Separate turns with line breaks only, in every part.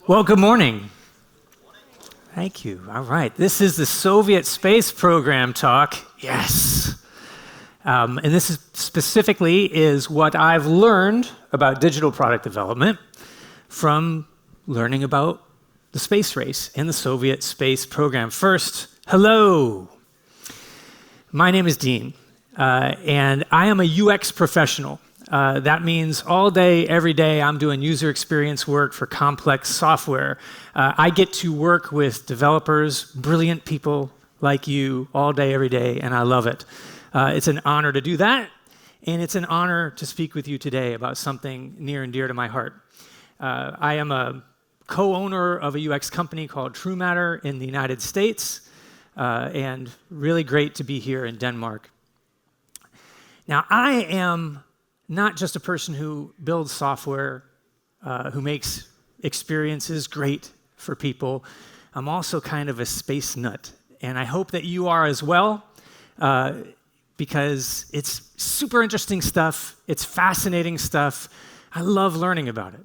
Well, good morning. Thank you. All right. This is the Soviet space program talk. Yes. And this is specifically is what I've learned about digital product development from learning about the space race and the Soviet space program. First, hello. My name is Dean, and I am a UX professional. That means all day, every day, I'm doing user experience work for complex software. I get to work with developers, brilliant people like you, all day, every day, and I love it. It's an honor to do that, and it's an honor to speak with you today about something near and dear to my heart. I am a co-owner of a UX company called True Matter in the United States, and really great to be here in Denmark. Now, I am not just a person who builds software, who makes experiences great for people. I'm also kind of a space nut, and I hope that you are as well, because it's super interesting stuff. It's fascinating stuff. I love learning about it.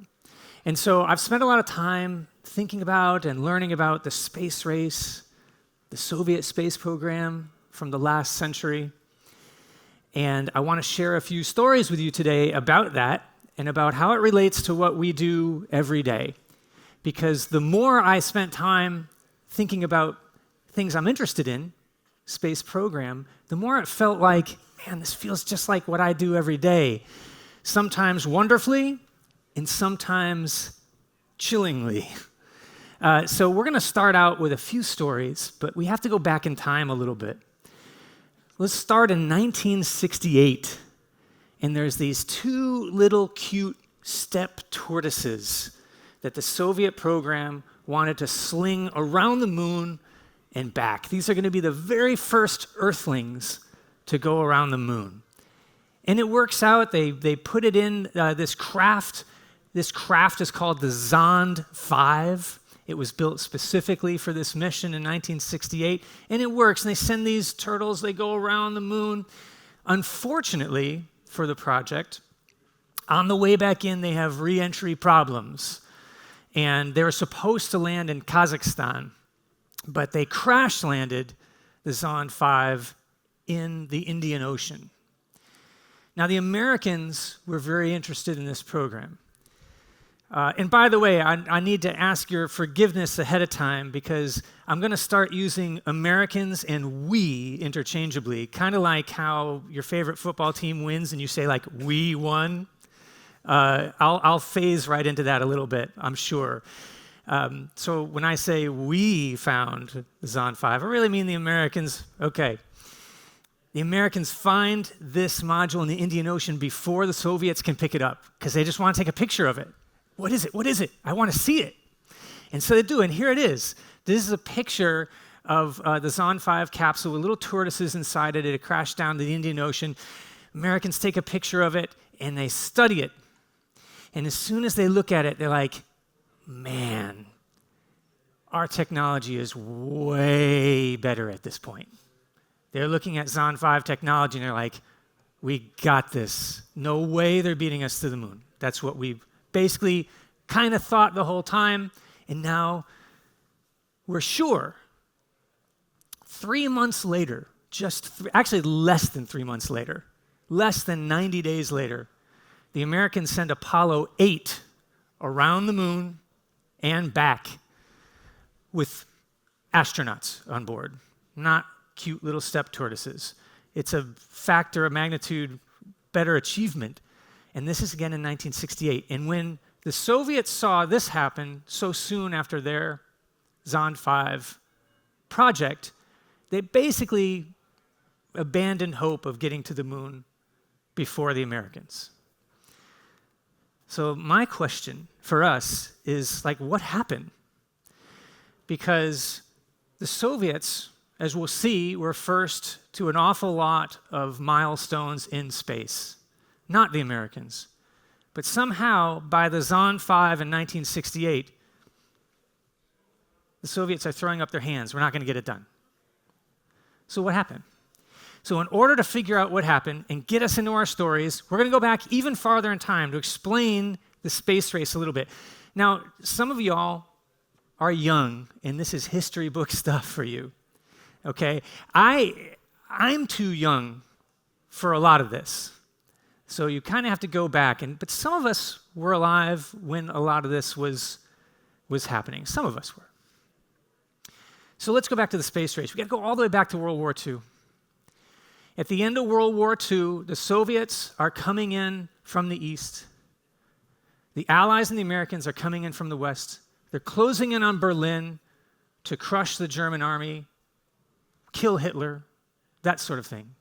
And so I've spent a lot of time thinking about and learning about the space race, the Soviet space program from the last century. And I want to share a few stories with you today about that and about how it relates to what we do every day. Because the more I spent time thinking about things I'm interested in, space program, the more it felt like, man, this feels just like what I do every day. Sometimes wonderfully, and sometimes chillingly. So we're going to start out with a few stories, but we have to go back in time a little bit. Let's start in 1968, and there's these two little cute steppe tortoises that the Soviet program wanted to sling around the moon and back. These are going to be the very first Earthlings to go around the moon. And it works out. They put it in this craft. This craft is called the Zond 5. It was built specifically for this mission in 1968, and it works. And they send these turtles, they go around the moon. Unfortunately for the project, on the way back in, they have re-entry problems. And they were supposed to land in Kazakhstan, but they crash landed the Zond 5 in the Indian Ocean. Now, the Americans were very interested in this program. And by the way, I need to ask your forgiveness ahead of time because I'm going to start using Americans and we interchangeably, kind of like how your favorite football team wins and you say like, we won. I'll phase right into that a little bit, I'm sure. So when I say we found the Zond 5, I really mean the Americans. Okay. The Americans find this module in the Indian Ocean before the Soviets can pick it up because they just want to take a picture of it. What is it? What is it? I want to see it. And so they do, and here it is. This is a picture of the Zond 5 capsule with little tortoises inside it. It crashed down to the Indian Ocean. Americans take a picture of it, and they study it. And as soon as they look at it, they're like, man, our technology is way better at this point. They're looking at Zond 5 technology, and they're like, we got this. No way they're beating us to the moon. That's what we've basically kind of thought the whole time, and now we're sure. 3 months later, actually less than 3 months later, less than 90 days later, the Americans send Apollo 8 around the moon and back with astronauts on board, not cute little steppe tortoises. It's a factor of magnitude better achievement. And this is again in 1968. And when the Soviets saw this happen so soon after their Zond 5 project, they basically abandoned hope of getting to the moon before the Americans. So my question for us is, like, what happened? Because the Soviets, as we'll see, were first to an awful lot of milestones in space. Not the Americans. But somehow, by the Zond 5 in 1968, the Soviets are throwing up their hands. We're not going to get it done. So what happened? So in order to figure out what happened and get us into our stories, we're going to go back even farther in time to explain the space race a little bit. Now, some of y'all are young, and this is history book stuff for you, okay? I'm too young for a lot of this. So you kind of have to go back, but some of us were alive when a lot of this was happening. Some of us were. So let's go back to the space race. We got to go all the way back to World War II. At the end of World War II, the Soviets are coming in from the east. The Allies and the Americans are coming in from the west. They're closing in on Berlin to crush the German army, kill Hitler, that sort of thing.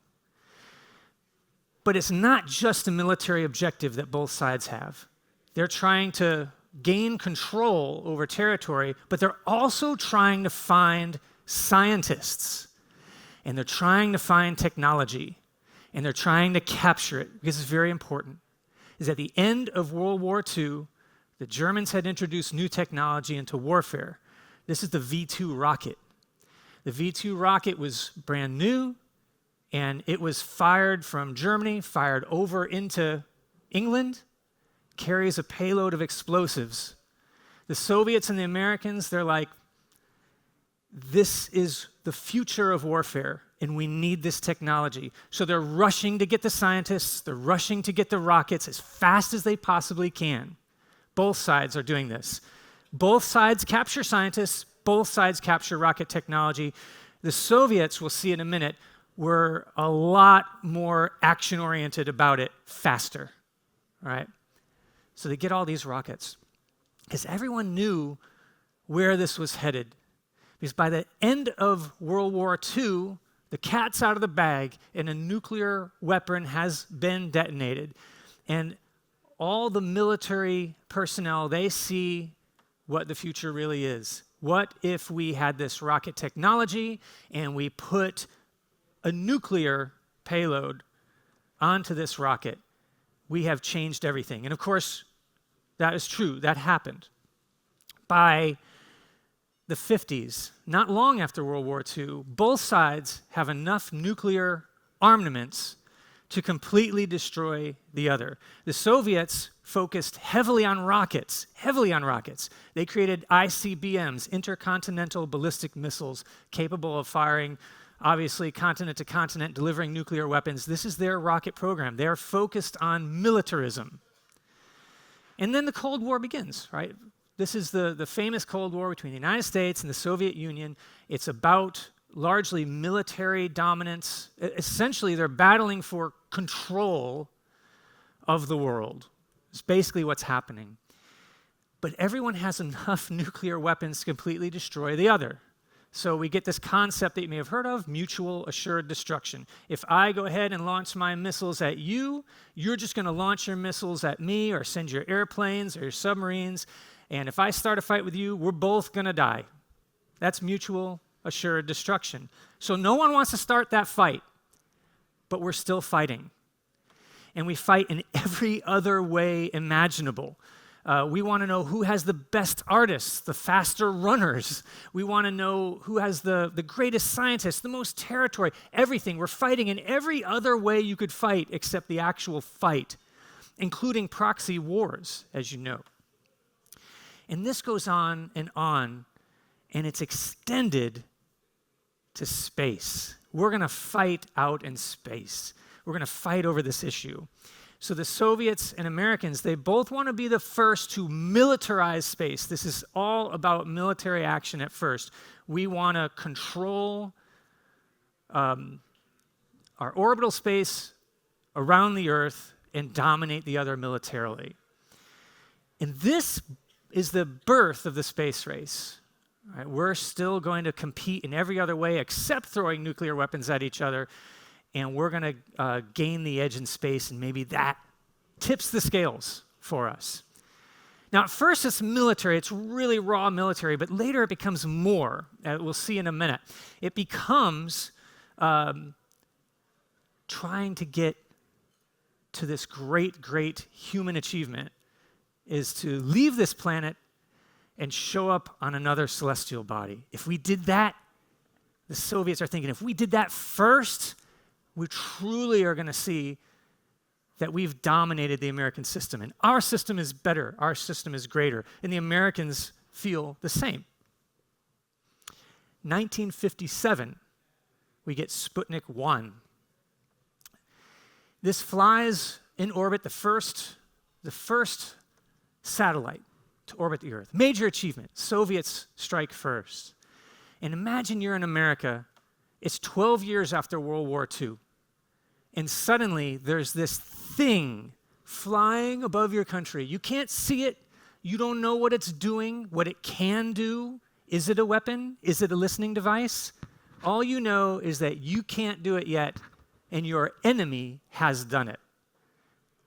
But it's not just a military objective that both sides have. They're trying to gain control over territory, but they're also trying to find scientists, and they're trying to find technology, and they're trying to capture it, because it's very important. Is at the end of World War II, the Germans had introduced new technology into warfare. This is the V-2 rocket. The V-2 rocket was brand new, and it was fired from Germany, fired over into England, carries a payload of explosives. The Soviets and the Americans, they're like, this is the future of warfare, and we need this technology. So they're rushing to get the scientists, they're rushing to get the rockets as fast as they possibly can. Both sides are doing this. Both sides capture scientists, both sides capture rocket technology. The Soviets, we'll see in a minute, were a lot more action-oriented about it faster, right? So they get all these rockets because everyone knew where this was headed. Because by the end of World War II, the cat's out of the bag and a nuclear weapon has been detonated. And all the military personnel, they see what the future really is. What if we had this rocket technology and we put a nuclear payload onto this rocket? We have changed everything. And of course, that is true. That happened. By the 50s, not long after World War II, both sides have enough nuclear armaments to completely destroy the other. The Soviets focused heavily on rockets. They created ICBMs, intercontinental ballistic missiles, capable of firing, obviously, continent to continent, delivering nuclear weapons. This is their rocket program. They are focused on militarism. And then the Cold War begins, right? This is the famous Cold War between the United States and the Soviet Union. It's about largely military dominance. Essentially, they're battling for control of the world. It's basically what's happening. But everyone has enough nuclear weapons to completely destroy the other. So we get this concept that you may have heard of, mutual assured destruction. If I go ahead and launch my missiles at you, you're just going to launch your missiles at me or send your airplanes or your submarines. And if I start a fight with you, we're both going to die. That's mutual assured destruction. So no one wants to start that fight, but we're still fighting. And we fight in every other way imaginable. We want to know who has the best artists, the faster runners. We want to know who has the greatest scientists, the most territory, everything. We're fighting in every other way you could fight except the actual fight, including proxy wars, as you know. And this goes on, and it's extended to space. We're going to fight out in space. We're going to fight over this issue. So the Soviets and Americans, they both want to be the first to militarize space. This is all about military action at first. We want to control our orbital space around the Earth and dominate the other militarily. And this is the birth of the space race. Right? We're still going to compete in every other way except throwing nuclear weapons at each other, and we're going to gain the edge in space, and maybe that tips the scales for us. Now, at first it's military, it's really raw military, but later it becomes more. We'll see in a minute. It becomes trying to get to this great, great human achievement, is to leave this planet and show up on another celestial body. If we did that, the Soviets are thinking, if we did that first, we truly are going to see that we've dominated the American system. And our system is better. Our system is greater. And the Americans feel the same. 1957, we get Sputnik 1. This flies in orbit the first satellite to orbit the Earth. Major achievement. Soviets strike first. And imagine you're in America. It's 12 years after World War II. And suddenly there's this thing flying above your country. You can't see it. You don't know what it's doing, what it can do. Is it a weapon? Is it a listening device? All you know is that you can't do it yet, and your enemy has done it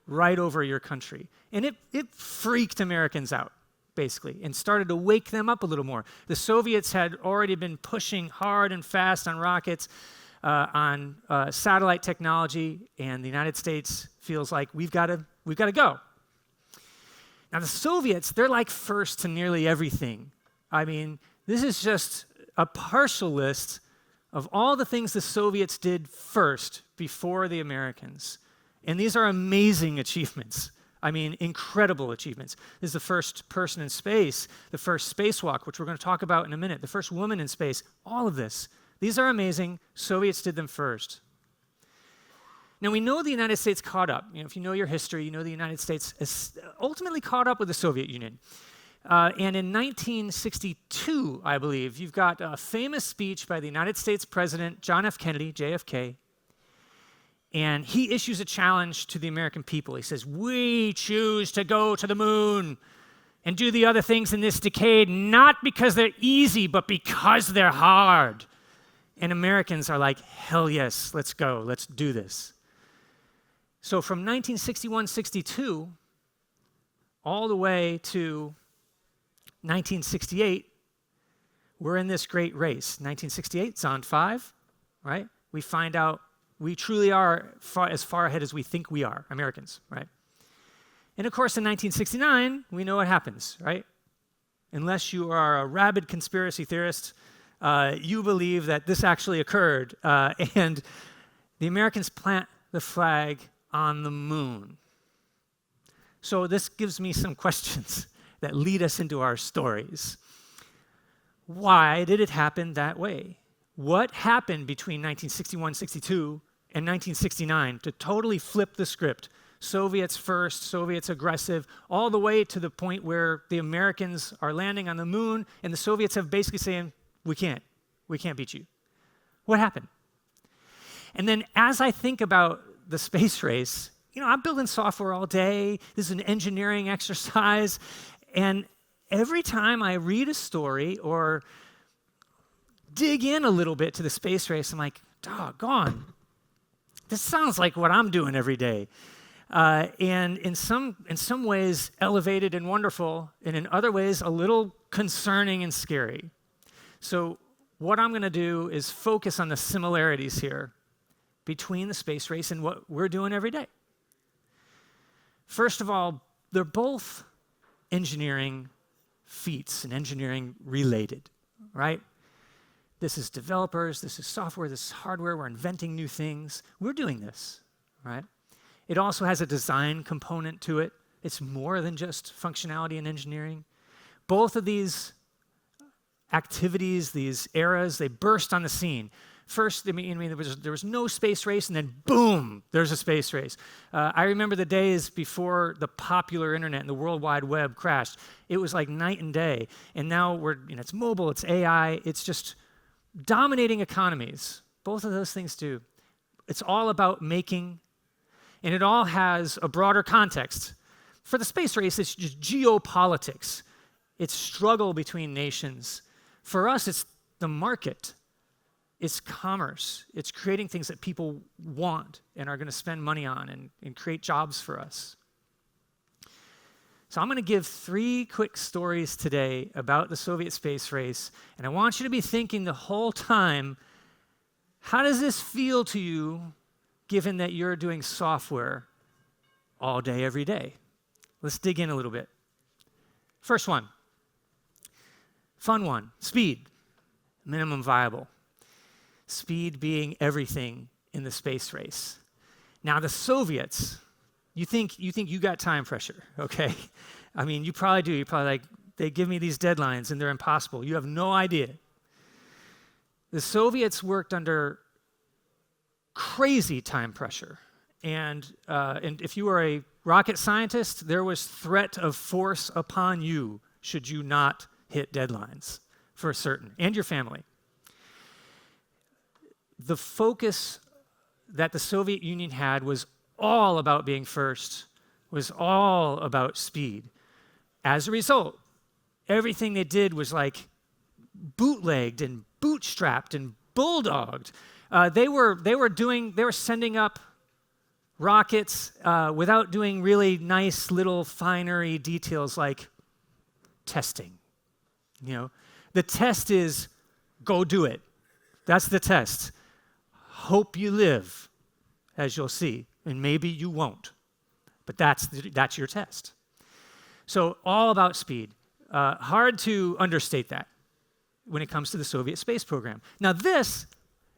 right over your country. And it freaked Americans out, basically, and started to wake them up a little more. The Soviets had already been pushing hard and fast on rockets, on satellite technology, and the United States feels like we've got to go. Now, the Soviets, they're like first to nearly everything. I mean, this is just a partial list of all the things the Soviets did first before the Americans. And these are amazing achievements. I mean, incredible achievements. This is the first person in space, the first spacewalk, which we're going to talk about in a minute, the first woman in space, all of this. These are amazing. Soviets did them first. Now, we know the United States caught up. If you know your history, you know the United States is ultimately caught up with the Soviet Union. And in 1962, I believe, you've got a famous speech by the United States President John F. Kennedy, JFK, and he issues a challenge to the American people. He says, "We choose to go to the moon and do the other things in this decade, not because they're easy, but because they're hard." And Americans are like, hell yes, let's go, let's do this. So from 1961-62 all the way to 1968, we're in this great race. 1968, Zond 5, right? We find out we truly are as far ahead as we think we are, Americans, right? And of course, in 1969, we know what happens, right? Unless you are a rabid conspiracy theorist, you believe that this actually occurred, and the Americans plant the flag on the moon. So this gives me some questions that lead us into our stories. Why did it happen that way? What happened between 1961-62 and 1969 to totally flip the script? Soviets first, Soviets aggressive, all the way to the point where the Americans are landing on the moon and the Soviets have basically saying, we can't beat you. What happened? And then as I think about the space race, I'm building software all day. This is an engineering exercise. And every time I read a story or dig in a little bit to the space race, I'm like, doggone, this sounds like what I'm doing every day. And in some ways elevated and wonderful, and in other ways a little concerning and scary. So what I'm going to do is focus on the similarities here between the space race and what we're doing every day. First of all, they're both engineering feats and engineering related, right? This is developers, this is software, this is hardware, we're inventing new things. We're doing this, right? It also has a design component to it. It's more than just functionality and engineering. Both of these activities, these eras, they burst on the scene. First, there was no space race, and then boom, there's a space race. I remember the days before the popular internet and the World Wide Web crashed. It was like night and day. And now it's mobile, it's AI, it's just dominating economies. Both of those things do. It's all about making, and it all has a broader context. For the space race, it's just geopolitics. It's struggle between nations. For us, it's the market. It's commerce. It's creating things that people want and are going to spend money on and create jobs for us. So I'm going to give 3 quick stories today about the Soviet space race, and I want you to be thinking the whole time, how does this feel to you given that you're doing software all day, every day? Let's dig in a little bit. First one, fun one, speed, minimum viable. Speed being everything in the space race. Now the Soviets, you think you got time pressure, okay? I mean, you probably do. You're probably like, they give me these deadlines and they're impossible. You have no idea. The Soviets worked under crazy time pressure. And if you were a rocket scientist, there was threat of force upon you should you not hit deadlines for certain, and your family. The focus that the Soviet Union had was all about being first, was all about speed. As a result, everything they did was like bootlegged and bootstrapped and bulldogged. They were sending up rockets without doing really nice little finery details like testing. You know, the test is go do it. That's the test. Hope you live, as you'll see, and maybe you won't, but that's your test. So all about speed. Hard to understate that when it comes to the Soviet space program. Now this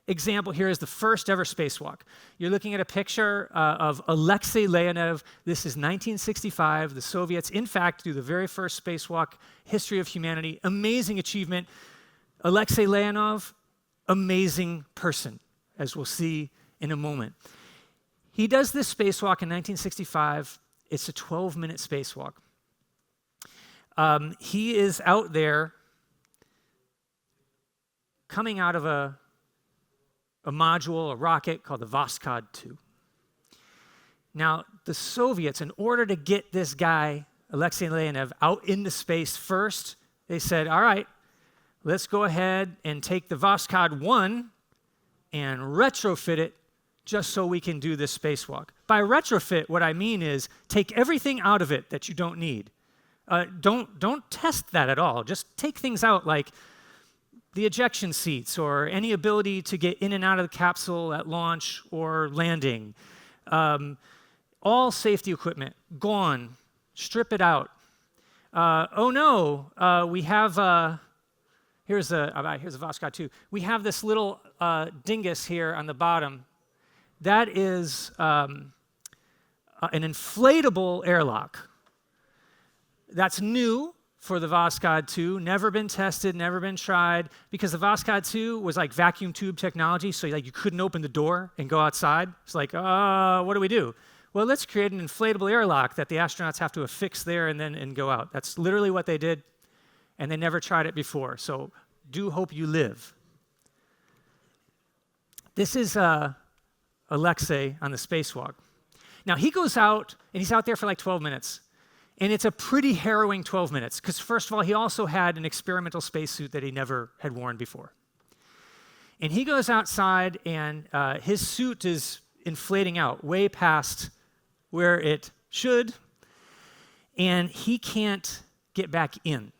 example here is the first ever spacewalk. You're looking at a picture of Alexei Leonov. This is 1965. The Soviets, in fact, do the very first spacewalk, history of humanity. Amazing achievement. Alexei Leonov, amazing person, as we'll see in a moment. He does this spacewalk in 1965. It's a 12-minute spacewalk. He is out there coming out of a module, a rocket called the Voskhod 2. Now, the Soviets, in order to get this guy, Alexei Leonov, out into space first, they said, all right, let's go ahead and take the Voskhod 1 and retrofit it just so we can do this spacewalk. By retrofit, what I mean is take everything out of it that you don't need. Don't test that at all. Just take things out like the ejection seats or any ability to get in and out of the capsule at launch or landing. All safety equipment, gone. Strip it out. Oh no, we have, here's a Voskhod 2. We have this little dingus here on the bottom. That is an inflatable airlock. That's new for the Voskhod 2, never been tested, never been tried, because the Voskhod 2 was like vacuum tube technology, so like you couldn't open the door and go outside. It's like, what do we do? Well, let's create an inflatable airlock that the astronauts have to affix there and go out. That's literally what they did, and they never tried it before, so do hope you live. This is Alexei on the spacewalk. Now, he goes out, and he's out there for like 12 minutes. And it's a pretty harrowing 12 minutes, because first of all, he also had an experimental spacesuit that he never had worn before. And he goes outside, and his suit is inflating out way past where it should, and he can't get back in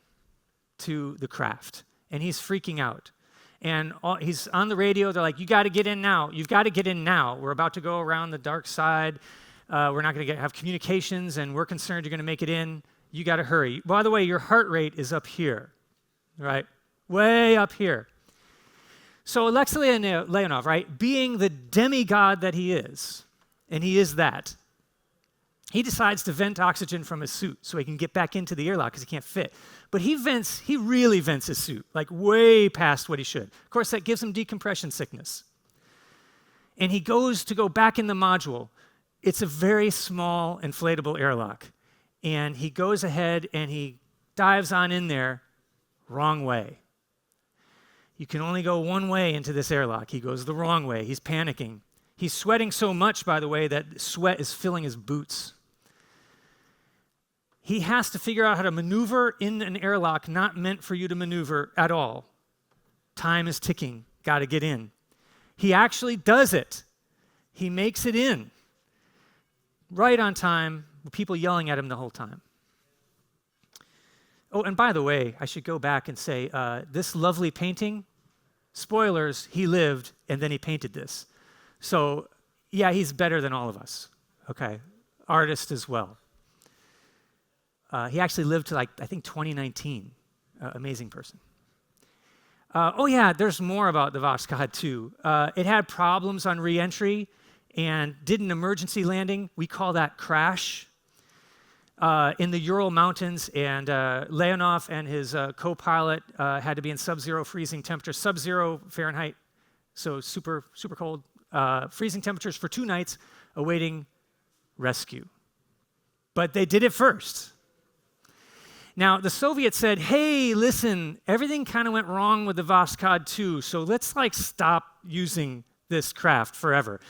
to the craft, and he's freaking out. And he's on the radio. They're like, you got to get in now. You've got to get in now. We're about to go around the dark side. We're not going to have communications, and we're concerned you're going to make it in. You got to hurry. By the way, your heart rate is up here, right? Way up here. So Alexei Leonov, right, being the demigod that he is, and he is that, he decides to vent oxygen from his suit so he can get back into the airlock because he can't fit. But he really vents his suit, like way past what he should. Of course, that gives him decompression sickness. And he goes to go back in the module. It's a very small inflatable airlock. And he goes ahead and he dives on in there, wrong way. You can only go one way into this airlock. He goes the wrong way. He's panicking. He's sweating so much, by the way, that sweat is filling his boots. He has to figure out how to maneuver in an airlock not meant for you to maneuver at all. Time is ticking. Got to get in. He actually does it. He makes it in. Right on time, with people yelling at him the whole time. Oh, and by the way, I should go back and say, this lovely painting, spoilers, he lived and then he painted this. So, yeah, he's better than all of us, okay? Artist as well. He actually lived to, like, I think 2019. Amazing person. Oh, yeah, there's more about the Voskhod 2. It had problems on re-entry and did an emergency landing. We call that crash. in the Ural Mountains, and Leonov and his co-pilot had to be in sub-zero freezing temperatures, sub-zero Fahrenheit, so super, super cold, freezing temperatures for 2 nights, awaiting rescue. But they did it first. Now, the Soviets said, hey, listen, everything kind of went wrong with the Voskhod 2, so let's stop using this craft forever.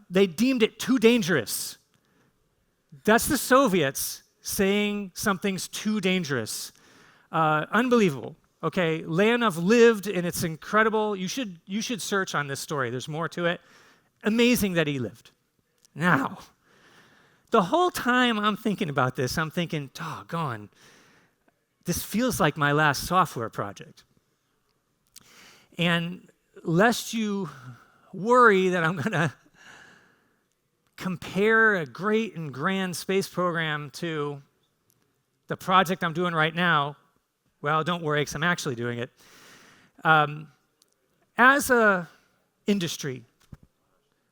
They deemed it too dangerous. That's the Soviets saying something's too dangerous. Unbelievable. Okay, Leonov lived, and it's incredible. You should search on this story. There's more to it. Amazing that he lived. Now, the whole time I'm thinking about this, I'm thinking, doggone, this feels like my last software project. And lest you worry that I'm going to compare a great and grand space program to the project I'm doing right now, well, don't worry, because I'm actually doing it. As a industry,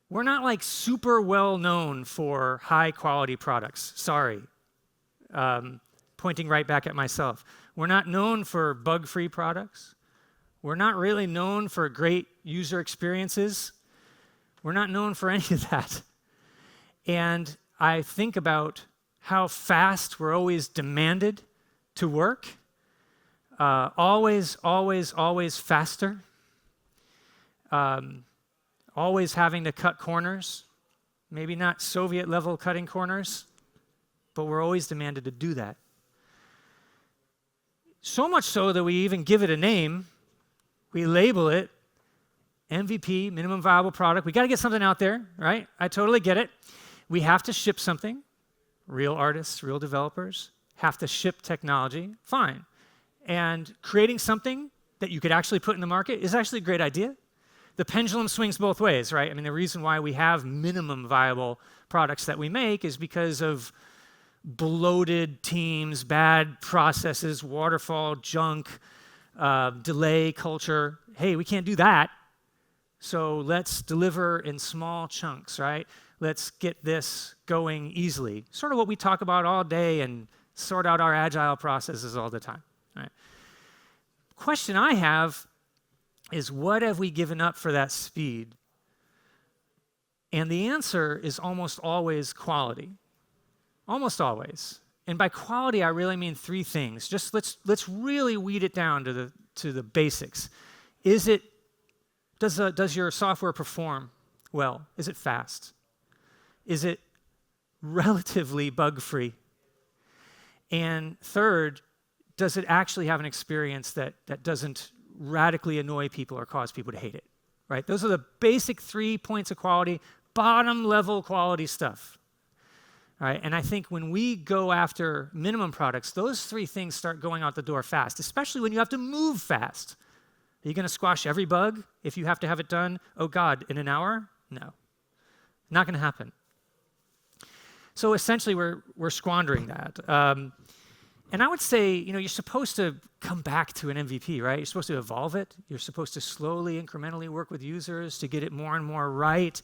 we're not super well known for high quality products. Sorry. Pointing right back at myself. We're not known for bug-free products. We're not really known for great user experiences. We're not known for any of that. And I think about how fast we're always demanded to work. Always, always, always faster. Always having to cut corners. Maybe not Soviet-level cutting corners, but we're always demanded to do that. So much so that we even give it a name. We label it MVP, minimum viable product. We got to get something out there, right? I totally get it. We have to ship something. Real artists, real developers have to ship technology. Fine. And creating something that you could actually put in the market is actually a great idea. The pendulum swings both ways, right? I mean, the reason why we have minimum viable products that we make is because of bloated teams, bad processes, waterfall, junk, delay culture. Hey, we can't do that. So let's deliver in small chunks, right? Let's get this going easily. Sort of what we talk about all day and sort out our agile processes all the time, right? Question I have is, what have we given up for that speed? And the answer is almost always quality. Almost always. And by quality, I really mean 3 things. Just let's really weed it down to the basics. Does your software perform well? Is it fast? Is it relatively bug-free? And third, does it actually have an experience that doesn't radically annoy people or cause people to hate it? Right? Those are the basic 3 points of quality, bottom-level quality stuff. All right, and I think when we go after minimum products, those 3 things start going out the door fast, especially when you have to move fast. Are you going to squash every bug if you have to have it done, oh God, in an hour? No. Not going to happen. So essentially, we're squandering that. And I would say, you're supposed to come back to an MVP, right? You're supposed to evolve it. You're supposed to slowly, incrementally work with users to get it more and more right.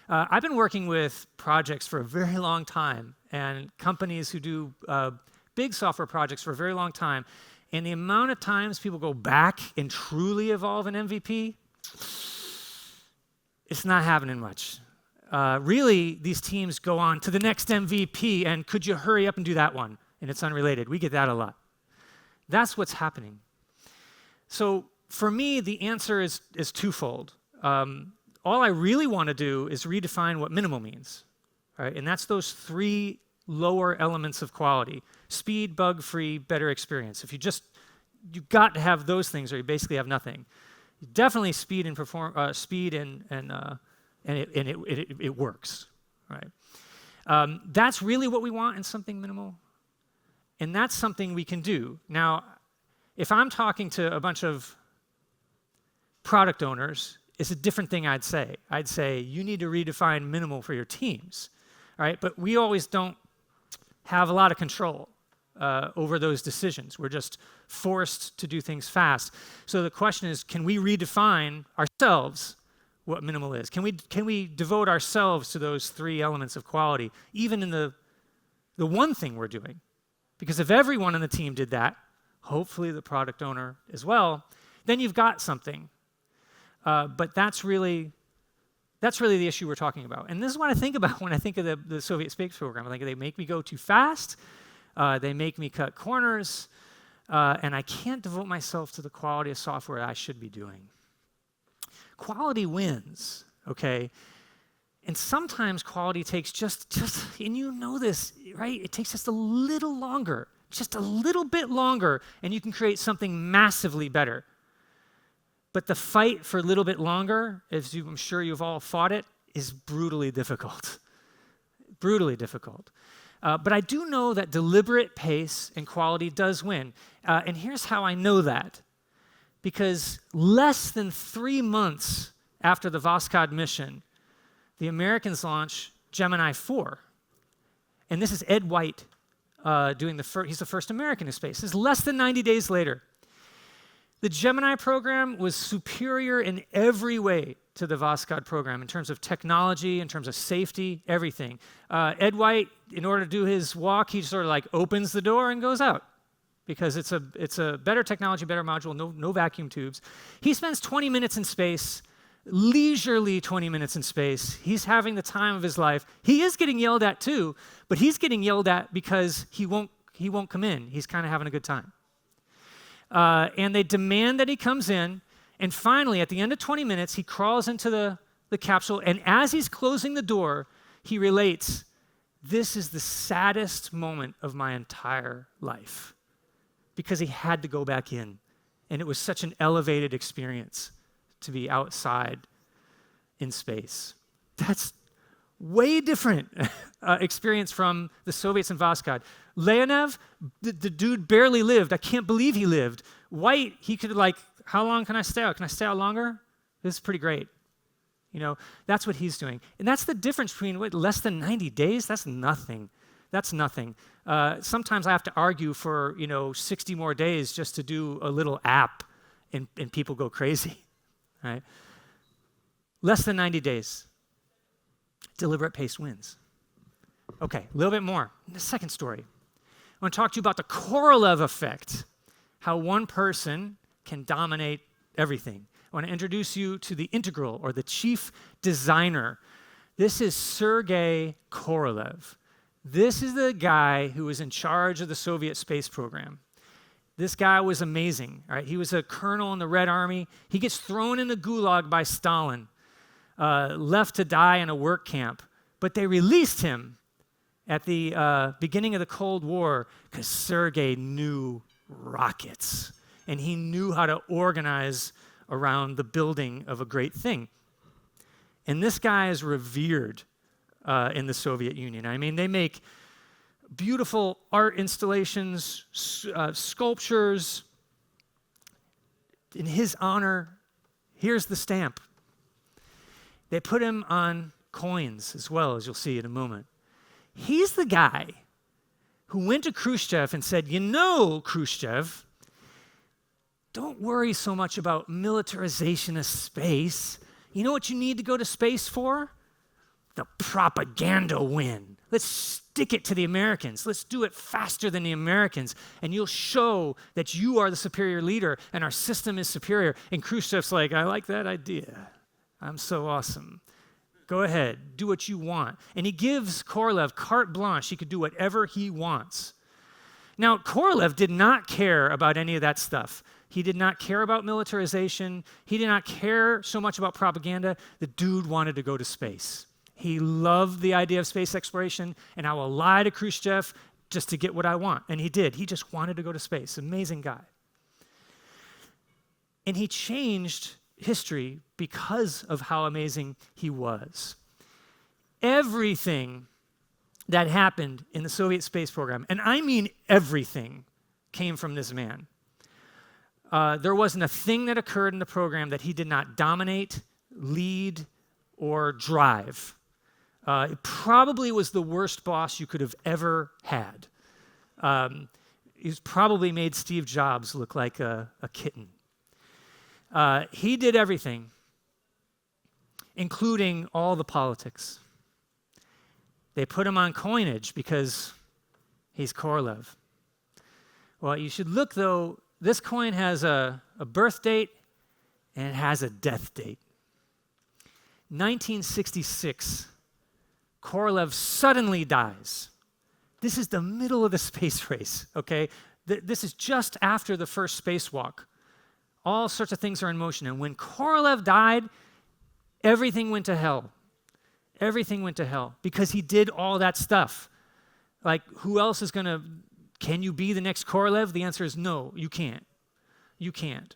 I've been working with projects for a very long time, and companies who do big software projects for a very long time. And the amount of times people go back and truly evolve an MVP, it's not happening much. Really, these teams go on to the next MVP, and could you hurry up and do that one? And it's unrelated. We get that a lot. That's what's happening. So for me, the answer is twofold. All I really want to do is redefine what minimal means, right? And that's those 3 lower elements of quality: speed, bug-free, better experience. If you've got to have those things, or you basically have nothing. Definitely speed and it works, right? That's really what we want in something minimal, and that's something we can do. Now, if I'm talking to a bunch of product owners, it's a different thing I'd say. I'd say, you need to redefine minimal for your teams, right? But we always don't have a lot of control over those decisions. We're just forced to do things fast. So the question is, can we redefine ourselves what minimal is? Can we devote ourselves to those 3 elements of quality, even in the the one thing we're doing. Because if everyone on the team did that, hopefully the product owner as well, then you've got something. But that's really the issue we're talking about. And this is what I think about when I think of the Soviet space program. I think they make me go too fast. They make me cut corners. And I can't devote myself to the quality of software I should be doing. Quality wins, okay? And sometimes quality takes just, and you know this, right? It takes just a little longer, just a little bit longer, and you can create something massively better. But the fight for a little bit longer, as I'm sure you've all fought it, is brutally difficult. Brutally difficult. But I do know that deliberate pace and quality does win. And here's how I know that. Because less than 3 months after the Voskhod mission, the Americans launch Gemini 4. And this is Ed White doing he's the first American in space. This is less than 90 days later. The Gemini program was superior in every way to the Voskhod program in terms of technology, in terms of safety, everything. Ed White, in order to do his walk, he sort of like opens the door and goes out because it's a better technology, better module, no vacuum tubes. He spends 20 minutes in space, leisurely 20 minutes in space. He's having the time of his life. He is getting yelled at too, but he's getting yelled at because he won't come in. He's kind of having a good time. And they demand that he comes in, and finally, at the end of 20 minutes, he crawls into the capsule, and as he's closing the door, he relates, "This is the saddest moment of my entire life," because he had to go back in, and it was such an elevated experience to be outside in space. That's way different experience from the Soviets and Voskhod. Leonev, the dude barely lived. I can't believe he lived. White, he could how long can I stay out? Can I stay out longer? This is pretty great. You know, that's what he's doing. And that's the difference between less than 90 days? That's nothing. That's nothing. Sometimes I have to argue for, 60 more days just to do a little app, and people go crazy, right? Less than 90 days. Deliberate pace wins. Okay, a little bit more. The second story. I want to talk to you about the Korolev effect, how one person can dominate everything. I want to introduce you to the integral, or the chief designer. This is Sergei Korolev. This is the guy who was in charge of the Soviet space program. This guy was amazing. All right? He was a colonel in the Red Army. He gets thrown in the gulag by Stalin, left to die in a work camp. But they released him at the beginning of the Cold War because Sergei knew rockets, and he knew how to organize around the building of a great thing. And this guy is revered in the Soviet Union. I mean, they make beautiful art installations, sculptures in his honor. Here's the stamp. They put him on coins as well, as you'll see in a moment. He's the guy who went to Khrushchev and said, Khrushchev, don't worry so much about militarization of space. You know what you need to go to space for? The propaganda win. Let's stick it to the Americans. Let's do it faster than the Americans, and you'll show that you are the superior leader and our system is superior. And Khrushchev's like, I like that idea. I'm so awesome. Go ahead, do what you want. And he gives Korolev carte blanche. He could do whatever he wants. Now, Korolev did not care about any of that stuff. He did not care about militarization. He did not care so much about propaganda. The dude wanted to go to space. He loved the idea of space exploration, and I will lie to Khrushchev just to get what I want. And he did. He just wanted to go to space. Amazing guy. And he changed history because of how amazing he was. Everything that happened in the Soviet space program, and I mean everything, came from this man. There wasn't a thing that occurred in the program that he did not dominate, lead, or drive. It probably was the worst boss you could have ever had. He's probably made Steve Jobs look like a kitten. He did everything, including all the politics. They put him on coinage because He's Korolev. Well, you should look, though. This coin has a birth date and it has a death date. 1966, Korolev suddenly dies. This is the middle of the space race, okay? This is just after the first spacewalk. All sorts of things are in motion. And when Korolev died, everything went to hell. Everything went to hell because he did all that stuff. Like, who else is going to, can you be the next Korolev? The answer is no, you can't. You can't.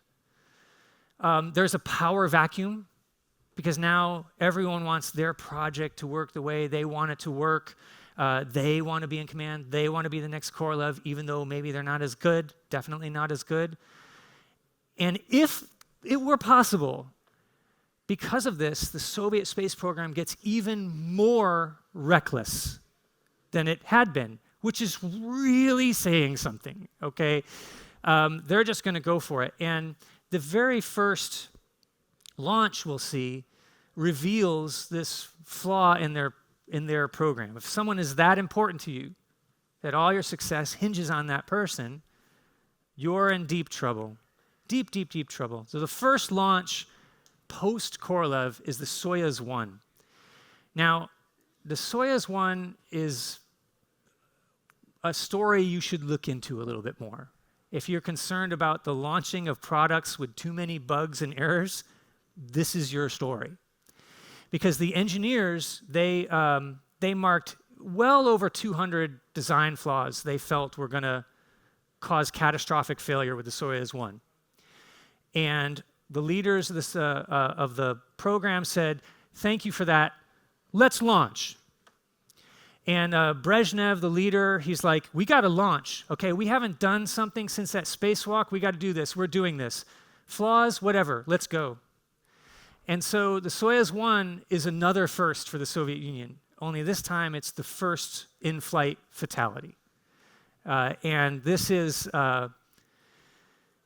There's a power vacuum because now everyone wants their project to work the way they want it to work. They want to be in command. They want to be the next Korolev, even though maybe they're not as good, definitely not as good. And if it were possible, because of this, the Soviet space program gets even more reckless than it had been, which is really saying something, okay? They're just going to go for it. And the very first launch we'll see reveals this flaw in their program. If someone is that important to you, that all your success hinges on that person, you're in deep trouble. Deep, deep, deep trouble. So the first launch post-Korolev is the Soyuz 1. Now, the Soyuz 1 is a story you should look into a little bit more. If you're concerned about the launching of products with too many bugs and errors, this is your story. Because the engineers, they marked well over 200 design flaws they felt were going to cause catastrophic failure with the Soyuz 1. And the leaders of the program said, thank you for that, let's launch. And Brezhnev, the leader, he's like, we got to launch. Okay, we haven't done something since that spacewalk. We got to do this. We're doing this. Flaws, whatever, let's go. And so the Soyuz 1 is another first for the Soviet Union, only this time it's the first in-flight fatality. And this is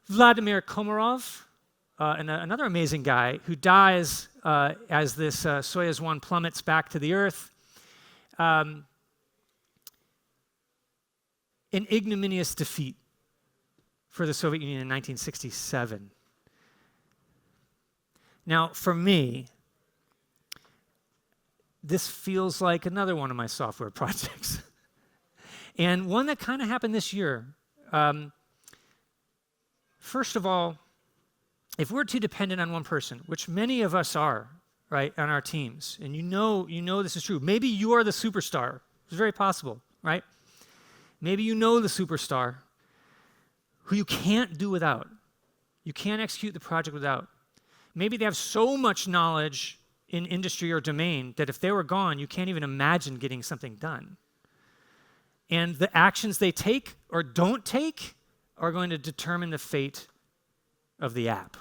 Vladimir Komarov, another amazing guy who dies as this Soyuz 1 plummets back to the Earth. An ignominious defeat for the Soviet Union in 1967. Now, for me, this feels like another one of my software projects. And one that kind of happened this year. First of all, if we're too dependent on one person, which many of us are, right, on our teams, and you know this is true. Maybe you are the superstar. It's very possible, right? Maybe you know the superstar who you can't do without. You can't execute the project without. Maybe they have so much knowledge in industry or domain that if they were gone, you can't even imagine getting something done. And the actions they take or don't take are going to determine the fate of the app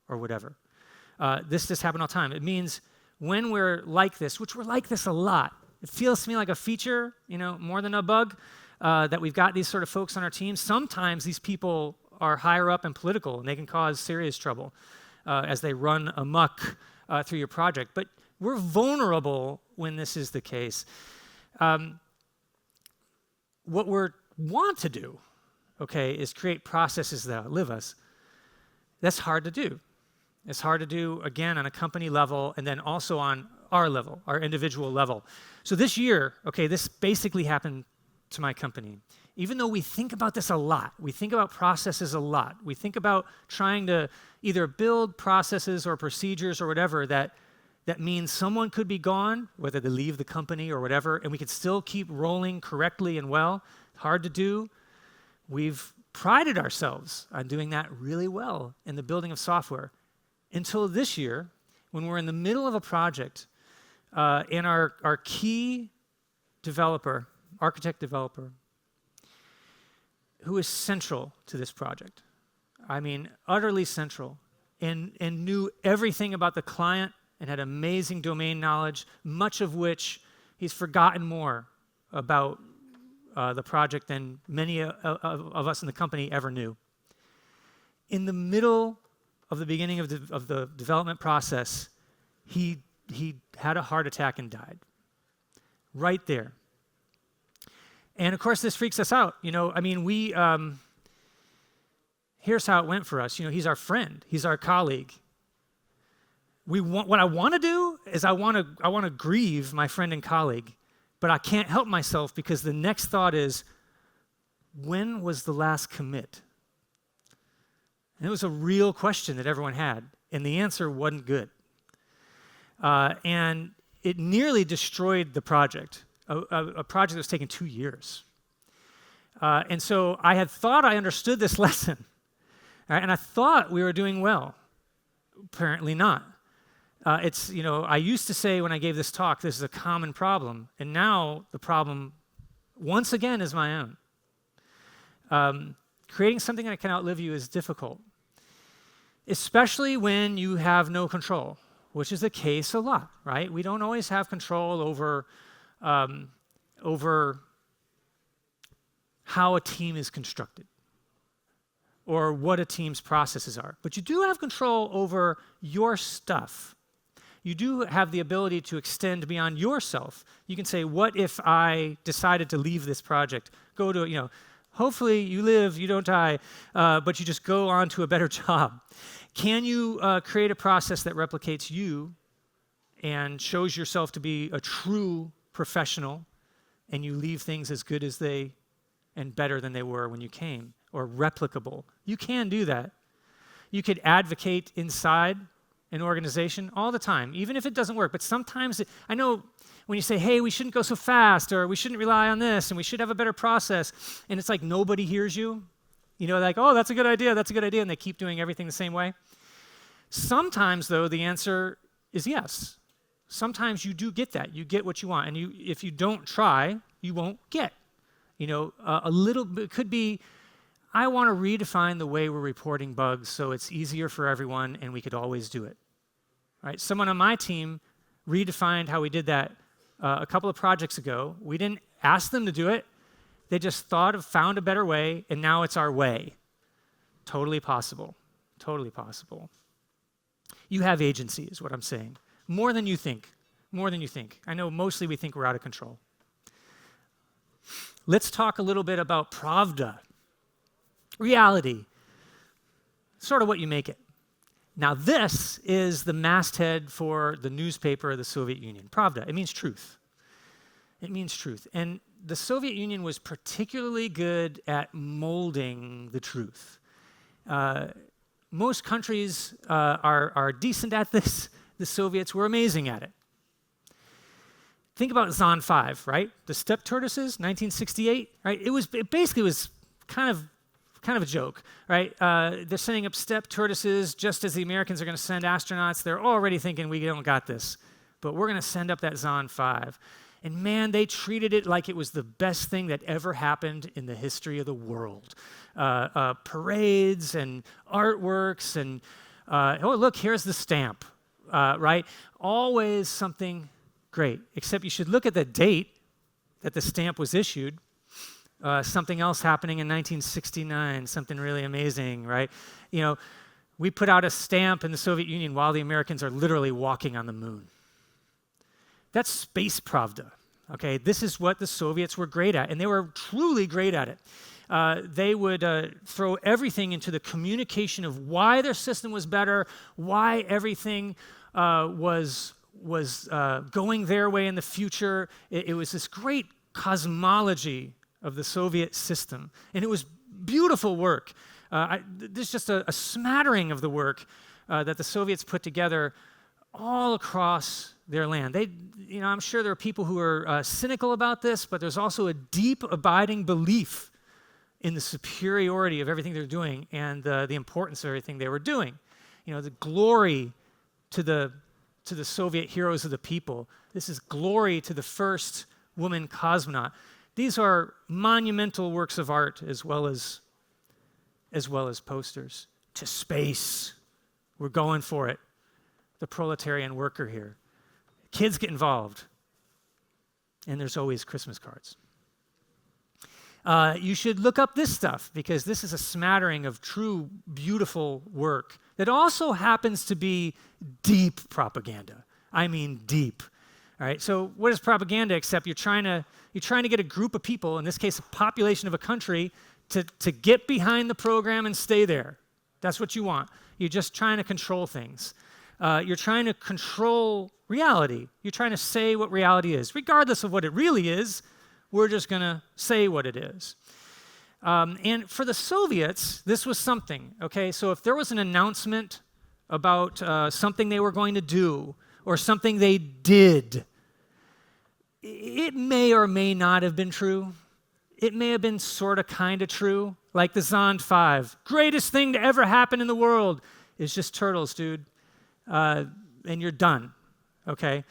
or whatever. This just happens all the time. It means when we're like this, which we're like this a lot, it feels to me like a feature, more than a bug, that we've got these sort of folks on our team. Sometimes these people are higher up and political, and they can cause serious trouble as they run amok through your project. But we're vulnerable when this is the case. What we want to do, okay, is create processes that outlive us. That's hard to do. It's hard to do, again, on a company level and then also on our level, our individual level. So this year, okay, this basically happened to my company. Even though we think about this a lot, we think about processes a lot, we think about trying to either build processes or procedures or whatever that means someone could be gone, whether they leave the company or whatever, and we could still keep rolling correctly and well. Hard to do. We've prided ourselves on doing that really well in the building of software. Until this year, when we're in the middle of a project, and our key developer, architect developer, who is central to this project, I mean, utterly central, and knew everything about the client and had amazing domain knowledge, much of which he's forgotten more about the project than many of us in the company ever knew. In the middle of the beginning of the development process, he had a heart attack and died. Right there. And of course, this freaks us out. I mean, here's how it went for us. He's our friend. He's our colleague. What I want to do is I want to grieve my friend and colleague, but I can't help myself because the next thought is, when was the last commit? And it was a real question that everyone had, and the answer wasn't good. And it nearly destroyed the project, a project that was taking 2 years. And so I had thought I understood this lesson, right? And I thought we were doing well. Apparently not. I used to say when I gave this talk, this is a common problem, and now the problem, once again, is my own. Creating something that can outlive you is difficult, especially when you have no control, which is the case a lot, right? We don't always have control over how a team is constructed or what a team's processes are. But you do have control over your stuff. You do have the ability to extend beyond yourself. You can say, what if I decided to leave this project, go to, hopefully you live, you don't die, but you just go on to a better job. Can you create a process that replicates you and shows yourself to be a true professional, and you leave things as good as and better than they were when you came, or replicable? You can do that. You could advocate inside an organization all the time, even if it doesn't work. But sometimes, I know when you say, hey, we shouldn't go so fast, or we shouldn't rely on this, and we should have a better process, and it's like nobody hears you. Like, oh, that's a good idea, and they keep doing everything the same way. Sometimes, though, the answer is yes. Sometimes you do get that. You get what you want, and if you don't try, you won't get. A little bit could be, I want to redefine the way we're reporting bugs so it's easier for everyone, and we could always do it. Right? Someone on my team redefined how we did that a couple of projects ago. We didn't ask them to do it. They just found a better way, and now it's our way. Totally possible. Totally possible. You have agency, is what I'm saying. More than you think. More than you think. I know mostly we think we're out of control. Let's talk a little bit about pravda. Reality. Sort of what you make it. Now, this is the masthead for the newspaper of the Soviet Union. Pravda. It means truth. It means truth. And the Soviet Union was particularly good at molding the truth. Most countries are decent at this. The Soviets were amazing at it. Think about Zon 5, right? The steppe tortoises, 1968, right? It basically was kind of a joke, right? They're sending up steppe tortoises just as the Americans are going to send astronauts. They're already thinking, we don't got this, but we're going to send up that Zon 5. And man, they treated it like it was the best thing that ever happened in the history of the world. Parades and artworks and, oh, look, here's the stamp, right? Always something great, except you should look at the date that the stamp was issued. Something else happening in 1969, something really amazing, right? We put out a stamp in the Soviet Union while the Americans are literally walking on the moon. That's space pravda, okay? This is what the Soviets were great at, and they were truly great at it. They would throw everything into the communication of why their system was better, why everything was going their way in the future. It was this great cosmology of the Soviet system, and it was beautiful work. There's just a smattering of the work that the Soviets put together all across their land. I'm sure there are people who are cynical about this, but there's also a deep, abiding belief in the superiority of everything they're doing and the importance of everything they were doing. The glory to the Soviet heroes of the people. This is glory to the first woman cosmonaut. These are monumental works of art as well as posters. To space. We're going for it. The proletarian worker here. Kids get involved. And there's always Christmas cards. You should look up this stuff because this is a smattering of true, beautiful work that also happens to be deep propaganda. I mean deep. All right, so what is propaganda except you're trying to get a group of people, in this case a population of a country, to get behind the program and stay there. That's what you want. You're just trying to control things. You're trying to control reality. You're trying to say what reality is. Regardless of what it really is, we're just going to say what it is. And for the Soviets, this was something, okay? So if there was an announcement about something they were going to do or something they did, it may or may not have been true. It may have been sort of kind of true, like the Zond 5. Greatest thing to ever happen in the world is just turtles, dude. And you're done, okay?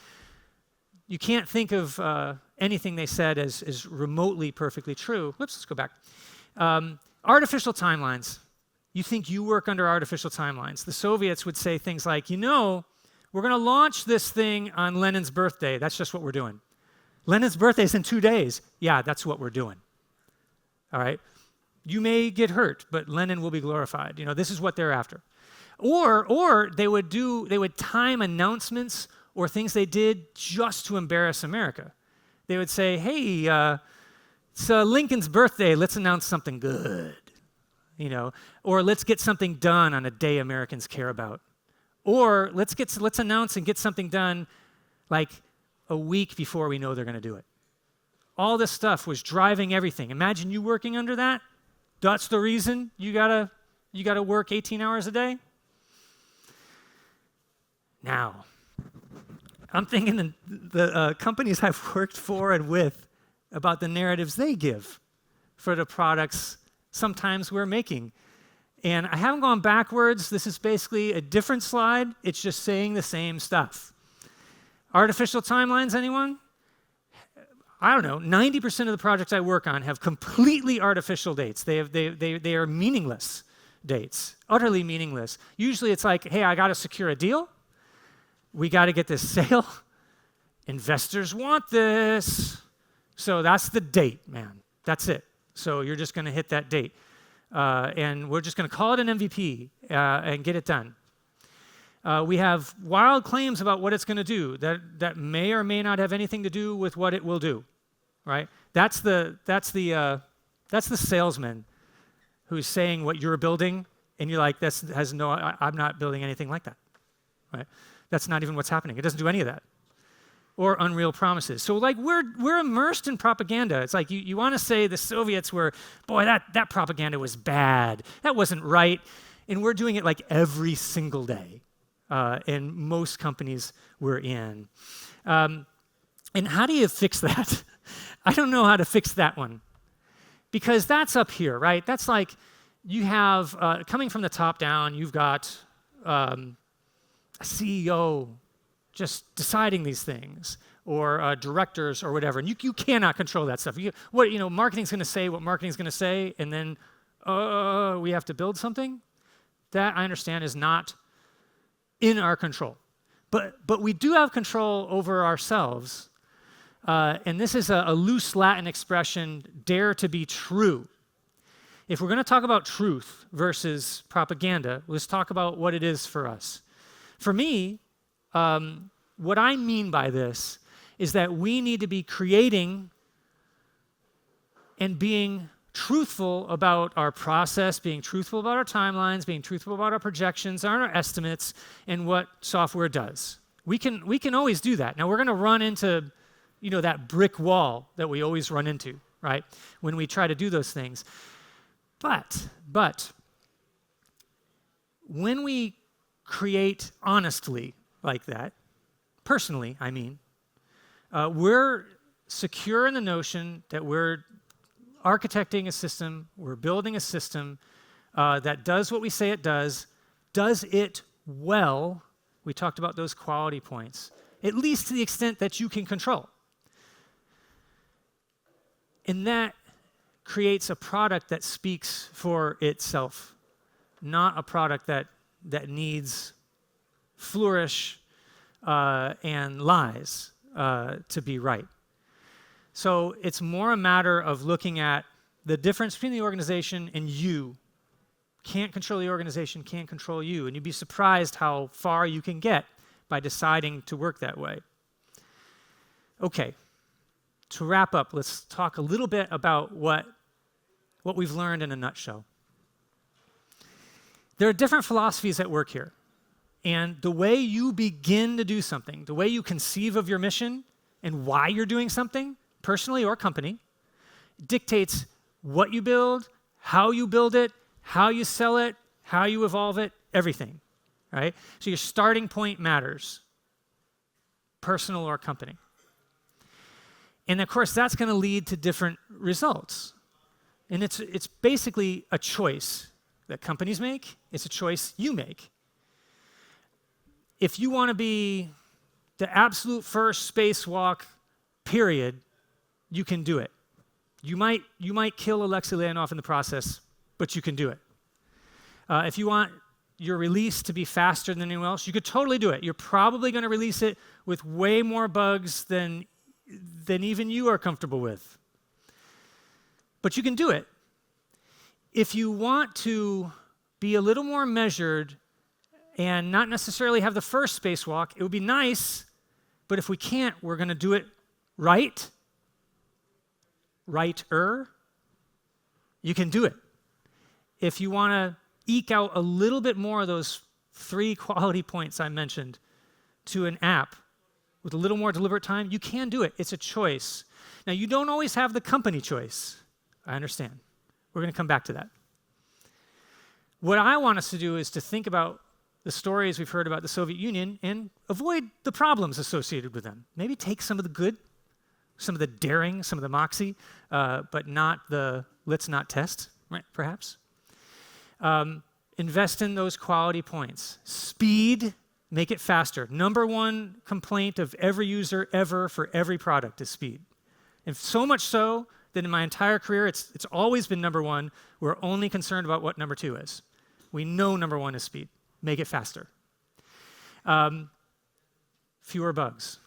You can't think of anything they said as remotely perfectly true. Let's go back. Artificial timelines. You think you work under artificial timelines. The Soviets would say things like, we're going to launch this thing on Lenin's birthday. That's just what we're doing. Lenin's birthday is in 2 days. Yeah, that's what we're doing. All right? You may get hurt, but Lenin will be glorified. This is what they're after. Or they would time announcements or things they did just to embarrass America. They would say, hey, it's Lincoln's birthday. Let's announce something good. Or let's get something done on a day Americans care about. Or let's announce and get something done like a week before we know they're going to do it. All this stuff was driving everything. Imagine you working under that. That's the reason you gotta work 18 hours a day. Now, I'm thinking the companies I've worked for and with about the narratives they give for the products sometimes we're making. And I haven't gone backwards. This is basically a different slide. It's just saying the same stuff. Artificial timelines, anyone? I don't know. 90% of the projects I work on have completely artificial dates. They are meaningless dates, utterly meaningless. Usually it's like, hey, I got to secure a deal. We got to get this sale. Investors want this. So that's the date, man. That's it. So you're just going to hit that date. And we're just going to call it an MVP and get it done. We have wild claims about what it's going to do that may or may not have anything to do with what it will do, right? That's the salesman who's saying what you're building, and you're like, I'm not building anything like that, right? That's not even what's happening. It doesn't do any of that. Or unreal promises. So like we're immersed in propaganda. It's like you want to say the Soviets were, boy, that propaganda was bad. That wasn't right. And we're doing it like every single day. And most companies we're in. And how do you fix that? I don't know how to fix that one. Because that's up here, right? That's like you have, coming from the top down, you've got a CEO just deciding these things, or directors or whatever. And you cannot control that stuff. Marketing's going to say what marketing's going to say, and then we have to build something. That, I understand, is not in our control. But we do have control over ourselves. And this is a loose Latin expression, dare to be true. If we're going to talk about truth versus propaganda, let's talk about what it is for us. For me, what I mean by this is that we need to be creating and being truthful about our process, being truthful about our timelines, being truthful about our projections, our estimates, and what software does. We can always do that. Now, we're going to run into that brick wall that we always run into, right, when we try to do those things. But when we create honestly like that, personally, I mean, we're secure in the notion that we're architecting a system, we're building a system that does what we say it does it well. We talked about those quality points, at least to the extent that you can control. And that creates a product that speaks for itself, not a product that needs flourish and lies to be right. So it's more a matter of looking at the difference between the organization and you. Can't control the organization, can't control you. And you'd be surprised how far you can get by deciding to work that way. Okay, to wrap up, let's talk a little bit about what we've learned in a nutshell. There are different philosophies at work here. And the way you begin to do something, the way you conceive of your mission and why you're doing something, personally or company, dictates what you build, how you build it, how you sell it, how you evolve it, everything, right? So your starting point matters, personal or company. And of course, that's going to lead to different results. And it's basically a choice that companies make. It's a choice you make. If you want to be the absolute first spacewalk, period, you can do it. You might kill Alexei Leonov in the process, but you can do it. If you want your release to be faster than anyone else, you could totally do it. You're probably going to release it with way more bugs than even you are comfortable with. But you can do it. If you want to be a little more measured and not necessarily have the first spacewalk, it would be nice, but if we can't, we're going to do it right. Righter. You can do it. If you want to eke out a little bit more of those 3 quality points I mentioned to an app with a little more deliberate time, you can do it. It's a choice. Now, you don't always have the company choice. I understand. We're going to come back to that. What I want us to do is to think about the stories we've heard about the Soviet Union and avoid the problems associated with them. Maybe take some of the good, some of the daring, some of the moxie, but not the let's not test, right, perhaps. Invest in those quality points. Speed, make it faster. Number one complaint of every user ever for every product is speed. And so much so that in my entire career, it's always been number one. We're only concerned about what number 2 is. We know number 1 is speed. Make it faster. Fewer bugs.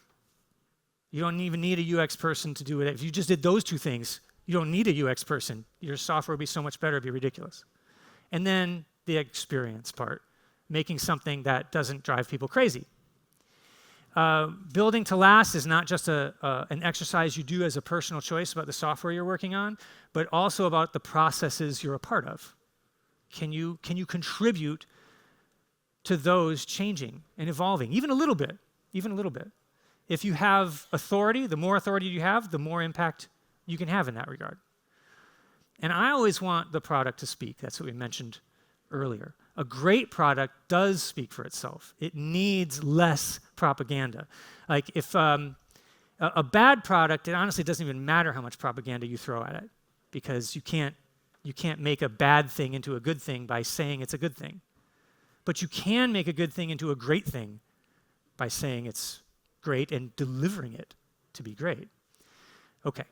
You don't even need a UX person to do it. If you just did those 2 things, you don't need a UX person. Your software would be so much better, it'd be ridiculous. And then the experience part, making something that doesn't drive people crazy. Building to last is not just an exercise you do as a personal choice about the software you're working on, but also about the processes you're a part of. Can you contribute to those changing and evolving, even a little bit? If you have authority, the more authority you have, the more impact you can have in that regard. And I always want the product to speak. That's what we mentioned earlier. A great product does speak for itself. It needs less propaganda. Like if a bad product, it honestly doesn't even matter how much propaganda you throw at it, because you can't make a bad thing into a good thing by saying it's a good thing. But you can make a good thing into a great thing by saying it's great and delivering it to be great. Okay.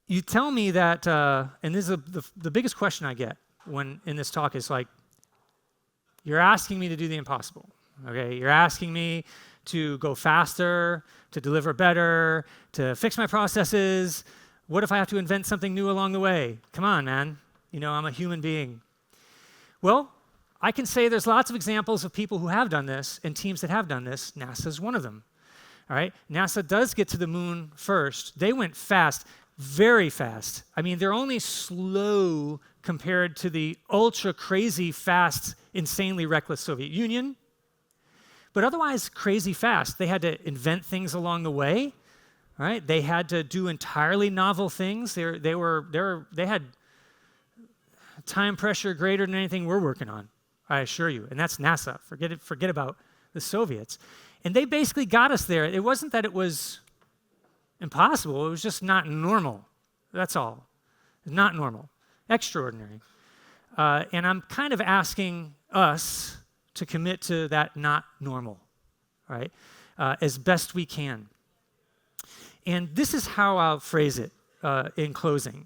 You tell me that, and this is the biggest question I get when in this talk is like, you're asking me to do the impossible, okay? You're asking me to go faster, to deliver better, to fix my processes. What if I have to invent something new along the way? Come on, man. I'm a human being. Well, I can say there's lots of examples of people who have done this and teams that have done this. NASA's one of them, all right? NASA does get to the moon first. They went fast. Very fast. I mean, they're only slow compared to the ultra crazy fast, insanely reckless Soviet Union, but otherwise crazy fast. They had to invent things along the way, right? They had to do entirely novel things. They had time pressure greater than anything we're working on, I assure you. And that's NASA. Forget about the Soviets. And they basically got us there. It wasn't that it was impossible. It was just not normal. That's all. Not normal. Extraordinary. And I'm kind of asking us to commit to that not normal, right? As best we can. And this is how I'll phrase it in closing.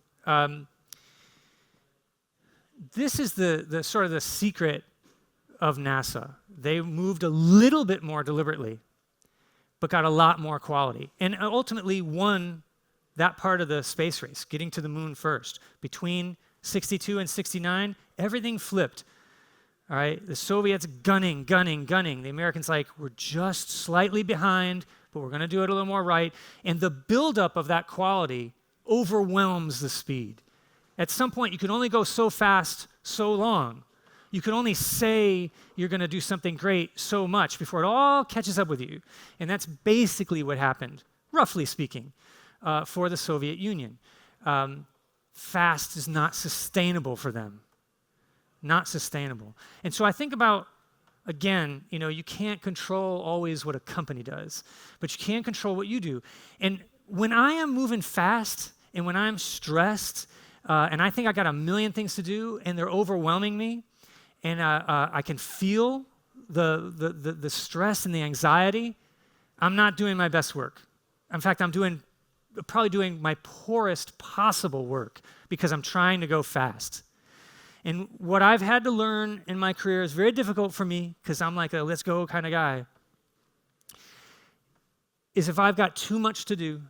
This is the sort of the secret of NASA. They moved a little bit more deliberately, but got a lot more quality, and ultimately won that part of the space race, getting to the moon first. Between 62 and 69, everything flipped. All right, the Soviets gunning. The Americans we're just slightly behind, but we're going to do it a little more right. And the buildup of that quality overwhelms the speed. At some point, you can only go so fast, so long. You can only say you're going to do something great so much before it all catches up with you. And that's basically what happened, roughly speaking, for the Soviet Union. Fast is not sustainable for them. Not sustainable. And so I think about, again, you can't control always what a company does, but you can control what you do. And when I am moving fast and when I'm stressed and I think I got a million things to do and they're overwhelming me and I can feel the stress and the anxiety, I'm not doing my best work. In fact, I'm probably doing my poorest possible work because I'm trying to go fast. And what I've had to learn in my career is very difficult for me because I'm like a let's go kind of guy, is if I've got too much to do,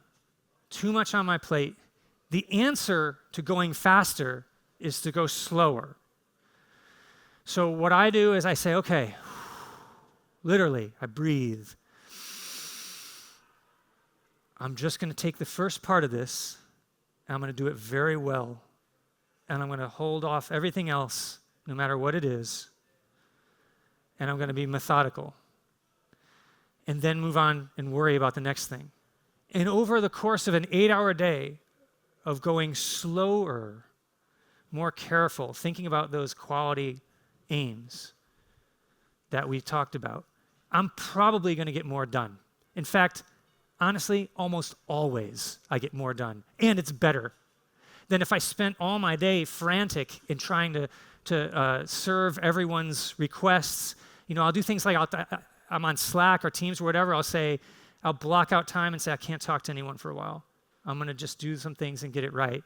too much on my plate, the answer to going faster is to go slower. So what I do is I say, okay, literally, I breathe. I'm just going to take the first part of this, and I'm going to do it very well. And I'm going to hold off everything else, no matter what it is. And I'm going to be methodical. And then move on and worry about the next thing. And over the course of an 8-hour day of going slower, more careful, thinking about those quality aims that we've talked about, I'm probably going to get more done. In fact, honestly, almost always I get more done. And it's better than if I spent all my day frantic in trying to serve everyone's requests. I'll do things like I'm on Slack or Teams or whatever. I'll block out time and say, I can't talk to anyone for a while. I'm going to just do some things and get it right.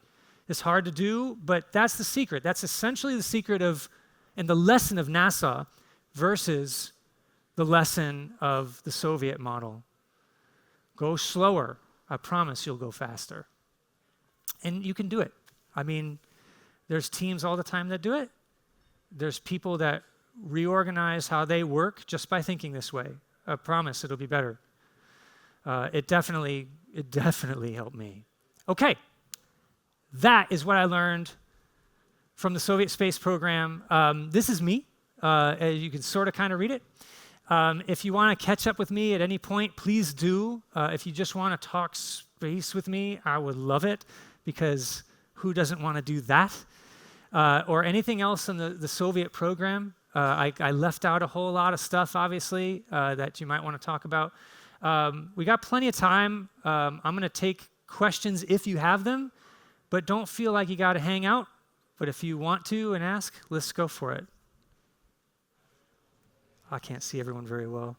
It's hard to do, but that's the secret. That's essentially the secret and the lesson of NASA versus the lesson of the Soviet model. Go slower. I promise you'll go faster. And you can do it. I mean, there's teams all the time that do it. There's people that reorganize how they work just by thinking this way. I promise it'll be better. It definitely helped me. Okay, that is what I learned from the Soviet space program. This is me. You can sort of kind of read it. If you want to catch up with me at any point, please do. If you just want to talk space with me, I would love it, because who doesn't want to do that? Or anything else in the Soviet program. I left out a whole lot of stuff, obviously, that you might want to talk about. We got plenty of time. I'm going to take questions if you have them, but don't feel like you got to hang out. But if you want to and ask, let's go for it. I can't see everyone very well.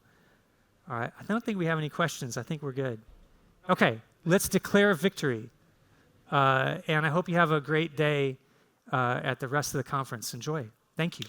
All right, I don't think we have any questions. I think we're good. Okay, let's declare victory. And I hope you have a great day at the rest of the conference. Enjoy. Thank you.